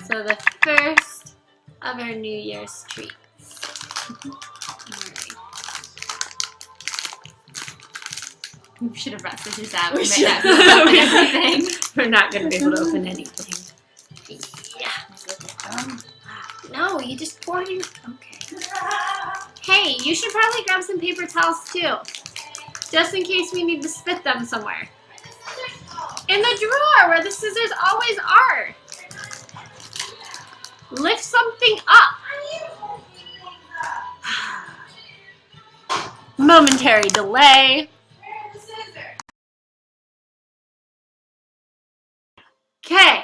So the first of our New Year's treats. Alright. We should have brought scissors out. We might not be able to open everything. We're not going to be able to open anything. Yeah. No, you just poured in. Okay. Hey, you should probably grab some paper towels too. Just in case we need to spit them somewhere. In the drawer where the scissors always are. Lift something up. Momentary delay. Okay.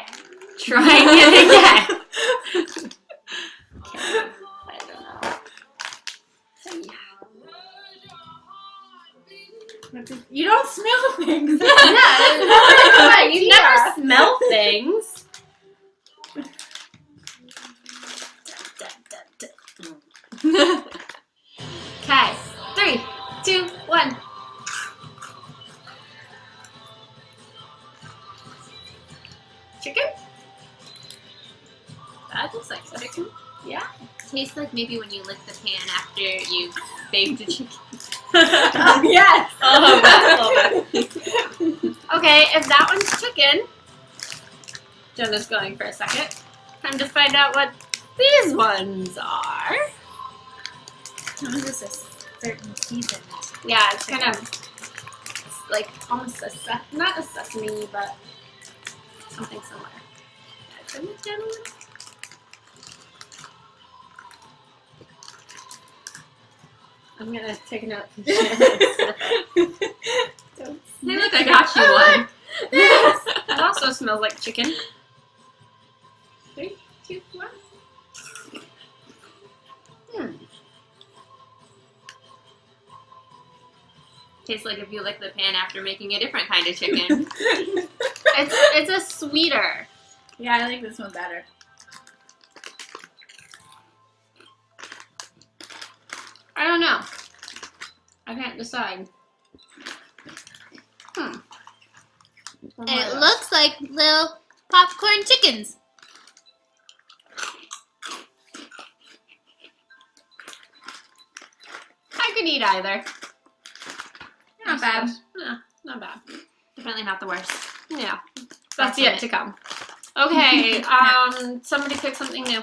Trying it again. Okay. I don't know. So yeah. You don't smell things. Yeah, you never smell things. Okay, 3, 2, 1. Chicken? That looks like chicken. Yeah. Tastes like maybe when you lick the pan after you baked the chicken. Oh, yes. Oh, that's a little bit. Okay, if that one's chicken, Jenna's going for a second. Time to find out what these ones are. What is this? A certain season. Yeah, it's kind of like almost not a sesame, but something similar. Turn it down a little. I'm gonna take a note. Hey, look, I got you one. It also smells like chicken. 3, 2, 1. Tastes like if you lick the pan after making a different kind of chicken. It's a sweeter. Yeah, I like this one better. I don't know. I can't decide. And it looks like little popcorn chickens. I could eat either. Not bad. No, not bad. Definitely not the worst. Yeah. That's That's yet it. to come. Okay, somebody pick something new.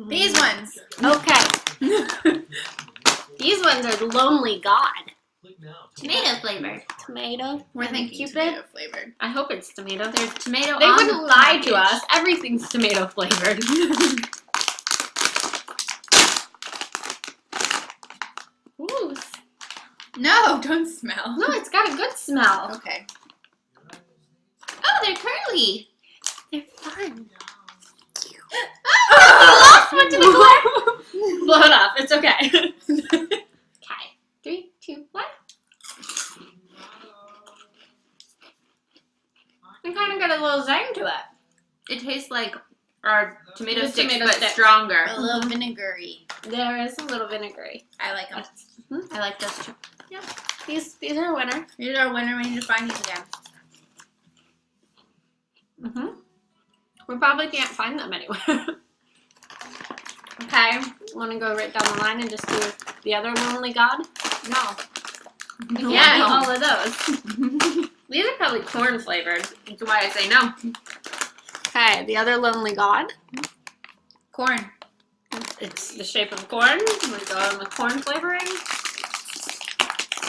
These ones. Okay. These ones are Lonely God. Tomato flavored. Tomato. We're and thinking Cupid. tomato flavored. I hope it's tomato. There's tomato They on wouldn't the lie package. to us. Everything's tomato flavored. Ooh. No, don't smell. No, it's got a good smell. Okay. Oh, they're curly. They're fun. Oh, you lost one to the floor. Blow it off. It's okay. Okay. 3, 2, 1. It kind of got a little zing to it. It tastes like our tomato The sticks, tomato but sticks. stronger. A little vinegary. There is a little vinegary. I like them. I like those too. Yeah. These are a winner. These are a winner. We need to find these again. We probably can't find them anywhere. Okay. Want to go right down the line and just do the other Lonely God? No. Yeah, all of those. These are probably corn flavored. That's why I say no. Okay, the other Lonely God. Corn. It's the shape of corn. We go on the corn flavoring.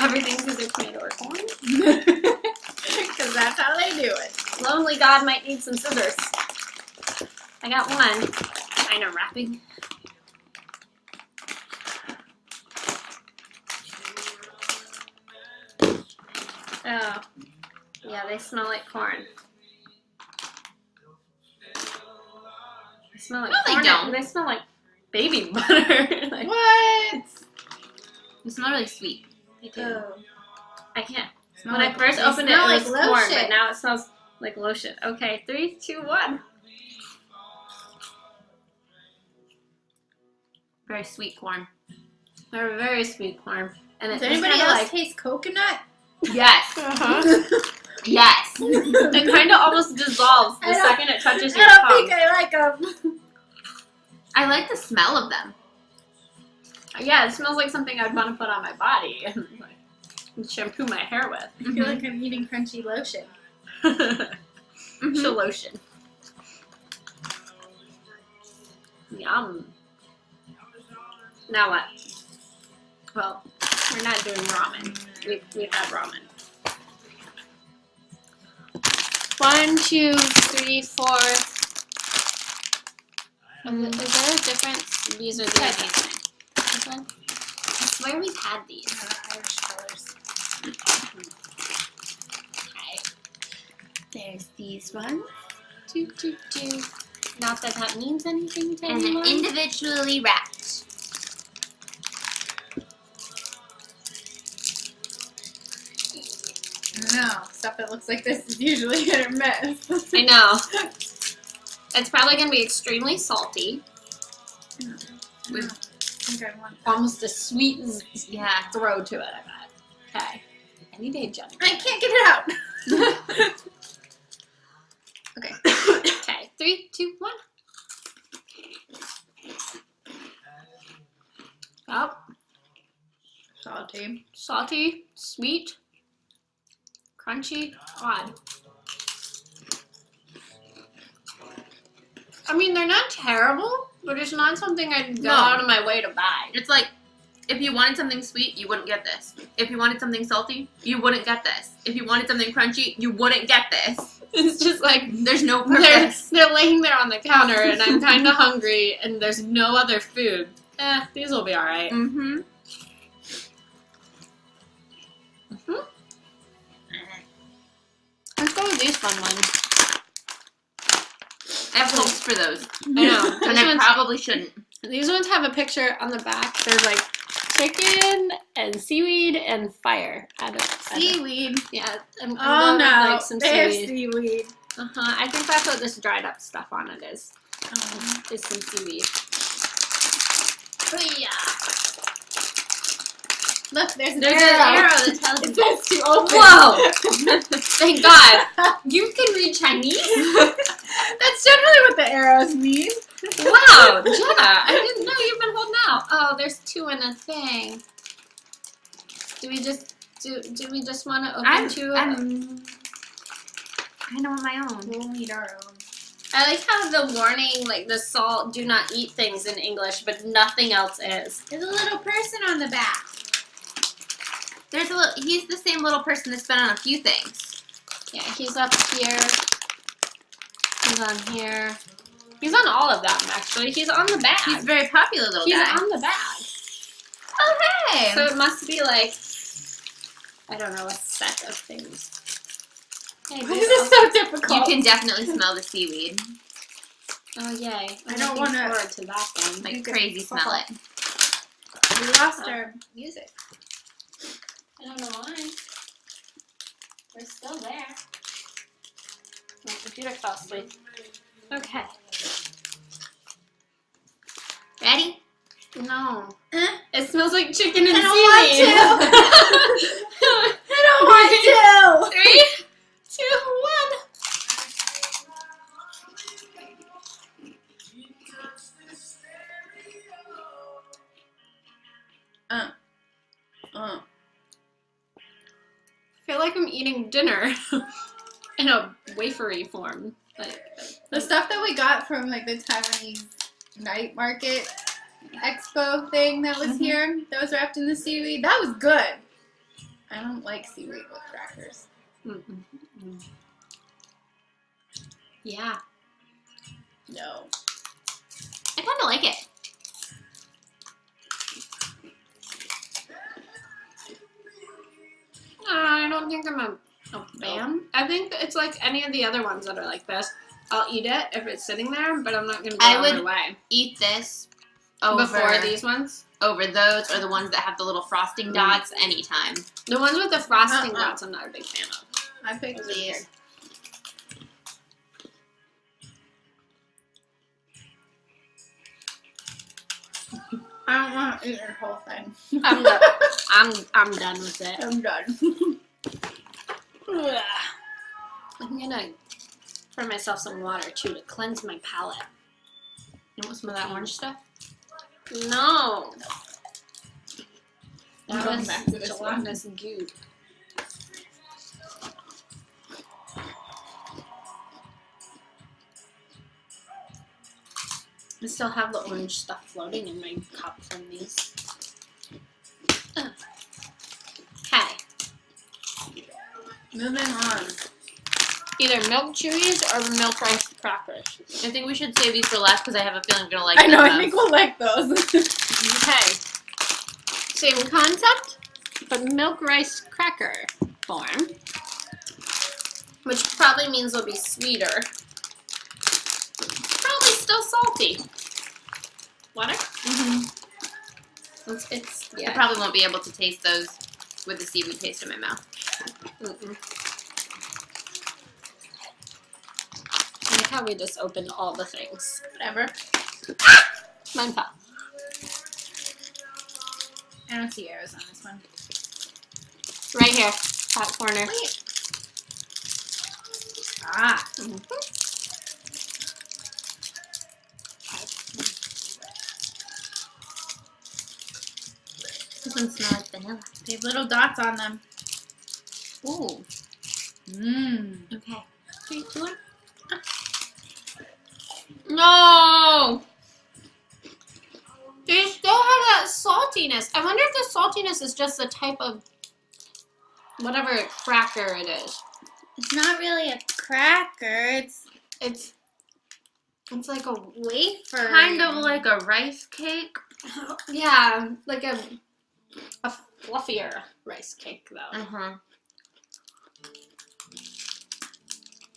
Everything's either tomato or corn. Because that's how they do it. Lonely God might need some scissors. I got one. Kind of wrapping. Oh. Yeah, they smell like corn. They smell like No, they corn. don't. They smell like baby butter. Like, What? they smell really sweet. They do. Oh. I can't. Smell When I like- first they opened it, smell it was like corn, lotion. but now it smells like lotion. Okay, 3, 2, 1. Very sweet corn. They're very sweet corn. And Does it's anybody kinda else like, taste coconut? yes. Yes. It kind of almost dissolves the second it touches your I don't tongue. think I like them. I like the smell of them. Yeah, it smells like something I'd want to put on my body and like, shampoo my hair with. I feel like I'm eating crunchy lotion. Lotion. Yum. Now what? Well, we're not doing ramen. We've had ramen. 1, 2, 3, 4. Is there a difference? These are the This one? I swear we've had these. Irish colors. Okay. There's these ones. Not that that means anything to And anyone. they're individually wrapped. No, stuff that looks like this is usually hit or miss. I know. It's probably going to be extremely salty. With I think I want. Almost a sweet Yeah. throw to it, I bet. Okay. Any day, Jenny. I can't get it out. Okay. Okay. 3, 2, 1. Oh, Salty. salty, sweet, crunchy, odd. I mean, they're not terrible, but it's not something I'd go No. out of my way to buy. It's like, if you wanted something sweet, you wouldn't get this. If you wanted something salty, you wouldn't get this. If you wanted something crunchy, you wouldn't get this. It's just like There's no they're, purpose. they're laying there on the counter, and I'm kind of hungry, and there's no other food. These will be all right. Mm-hmm. Let's go with these fun ones. I have hopes for those. I know. And These I ones- probably shouldn't. These ones have a picture on the back. There's like chicken and seaweed and fire. Seaweed. Yeah. I'm Oh going no, with like some they have seaweed. seaweed. I think that's what this dried up stuff on it is. Is some seaweed. Oh yeah. Look, there's an There's arrow. an arrow that tells It you. says to open. Whoa! Thank God. You can read Chinese? That's generally what the arrows mean. Wow, Jenna, I didn't know you've been holding out. Oh, there's 2 in a thing. Do we just want to open 2? I know my own. We'll need our own. I like how the warning, like the salt, do not eat things in English, but nothing else is. There's a little person on the back. There's a little. He's the same little person that's been on a few things. Yeah, he's up here. He's on here. He's on all of them, actually. He's on the bag. He's a very popular little He's guy. on the bag. Oh hey! So it must be like, I don't know, a set of things. Hey, Why is this so difficult? you can definitely smell the seaweed. Oh, yay. I don't wanna- look forward to that then. Like crazy, smell it. We lost our music. I don't know why. We're still there. My computer fell asleep. Okay. Ready? No. Eh? It smells like chicken and I don't want seaweed. I don't want to! 3, 2, 1. I feel like I'm eating dinner in a wafery form. Like, The stuff that we got from like the Taiwanese night market expo thing that was here, that was wrapped in the seaweed, that was good. I don't like seaweed with crackers. yeah. No. I kind of like it. I don't think I'm a fan. I think it's like any of the other ones that are like this. I'll eat it if it's sitting there, but I'm not going to go I out of would- my way. Eat this over Before these ones? over those or the ones that have the little frosting dots anytime. The ones with the frosting dots I'm not a big fan of. I picked Those are these. weird. I don't want to eat your whole thing. I'm done. I'm done with it. I'm done. I'm gonna pour myself some water too to cleanse my palate. You want some of that orange stuff? No. I'm That going was back to this one. gelatinous goo. I still have the orange stuff floating in my cup from these. Okay. Moving on. Either milk chewies or milk rice crackers. I think we should save these for last because I have a feeling we're gonna like I know, them I the think we'll like those. Okay. Same concept, but milk rice cracker form. Which probably means they'll be sweeter. Probably still salty. Water? Mm-hmm. It's I yeah. probably won't be able to taste those with the seaweed taste in my mouth. Mm-mm. I like how we just opened all the things. Whatever. Mine fell. I don't see arrows on this one. Right here. Top corner. Wait. Ah. Mhm. This one smells like vanilla. They have little dots on them. Ooh. Mmm. Okay. 3, 2, 1. No! They still have that saltiness. I wonder if the saltiness is just the type of whatever cracker it is. It's not really a cracker. It's like a Wafer. Kind of like a rice cake. yeah, like a fluffier rice cake though. Uh-huh.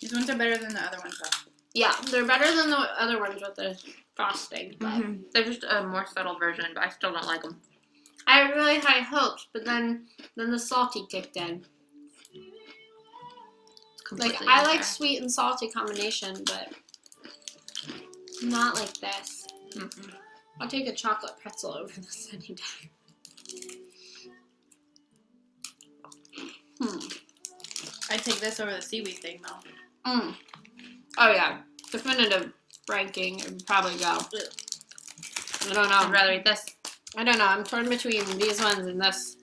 These ones are better than the other ones though. Yeah, they're better than the other ones with the frosting. But Mm-hmm. They're just a more subtle version, but I still don't like them. I had really high hopes, but then the salty kicked in. Like I like sweet and salty combination, but not like this. Mm-mm. I'll take a chocolate pretzel over this any day. I'd take this over the seaweed thing though. Mm. Oh yeah, definitive ranking. It would probably go. I don't I'd know. rather eat this. I don't know. I'm torn between these ones and this.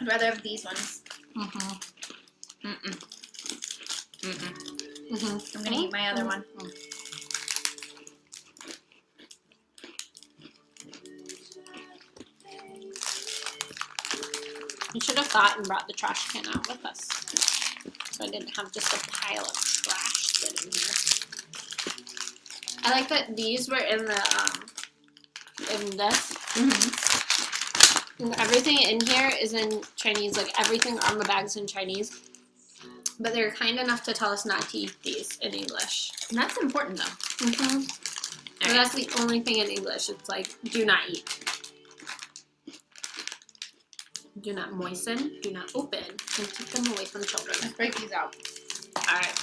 I'd rather have these ones. Mm-hmm. Mm-mm. Mm-mm. Mm-hmm. I'm gonna eat my other one. You should have thought and brought the trash can out with us, so I didn't have just a pile of trash sitting here. I like that these were in the in this. Mm-hmm. And everything in here is in Chinese. Like everything on the bag's in Chinese, but they're kind enough to tell us not to eat these in English. And that's important though. Mm-hmm. So that's the only thing in English. It's like do not eat. Do not moisten, do not open, and keep them away from children. Let's break these out. Alright.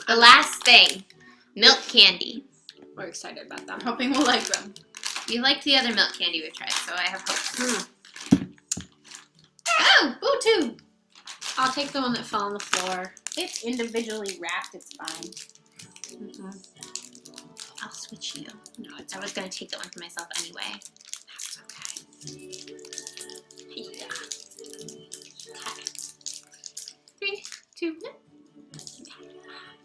The last thing, milk candy. We're excited about I'm them. hoping we'll like them. We liked the other milk candy we tried, so I have hope. Oh, boo too. I'll take the one that fell on the floor. It's individually wrapped. It's fine. Mm-mm. I'll switch you. No, it's I was gonna take that one for myself anyway. That's okay. Yeah. Okay. 3, 2, 1.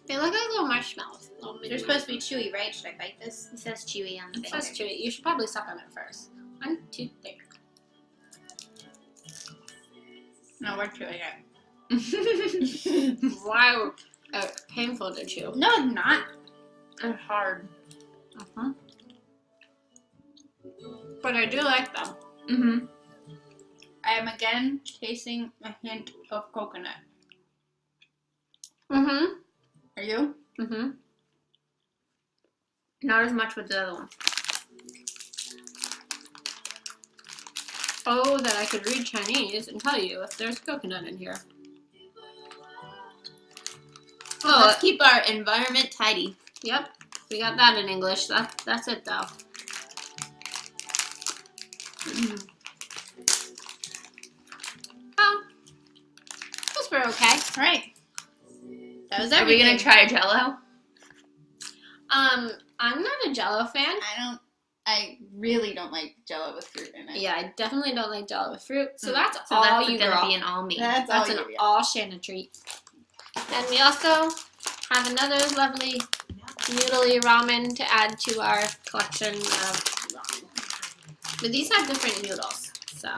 They look like little marshmallows. Little mini They're supposed to be chewy, right? Should I bite this? It says chewy on the It says finger. chewy. You should probably suck on it first. 1, 2, 3. No, we're chewing it. Wow. Painful to chew. No, it's not. It's hard. Uh-huh. But I do like them. Mm-hmm. I am again tasting a hint of coconut. Mm-hmm. Are you? Mm-hmm. Not as much with the other one. Oh, that I could read Chinese and tell you if there's coconut in here. Oh, let's keep our environment tidy. Yep. We got that in English. That's it, though. Oh. Those were okay. All right. That was Are we everything. gonna try Jello? I'm not a Jello fan. I really don't like Jello with fruit in it. Yeah, I definitely don't like Jello with fruit. So Mm. that's So all that's you, gonna girl. be an all me. That's That's all an you get. all Shanna treat. And we also have another lovely noodly ramen to add to our collection of ramen. But these have different noodles, so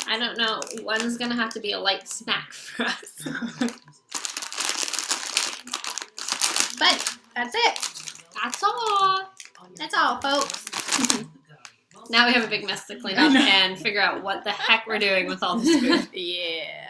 I don't know. One's gonna have to be a light snack for us. But that's it. That's all. That's all, folks. Now we have a big mess to clean up and figure out what the heck we're doing with all this food. Yeah.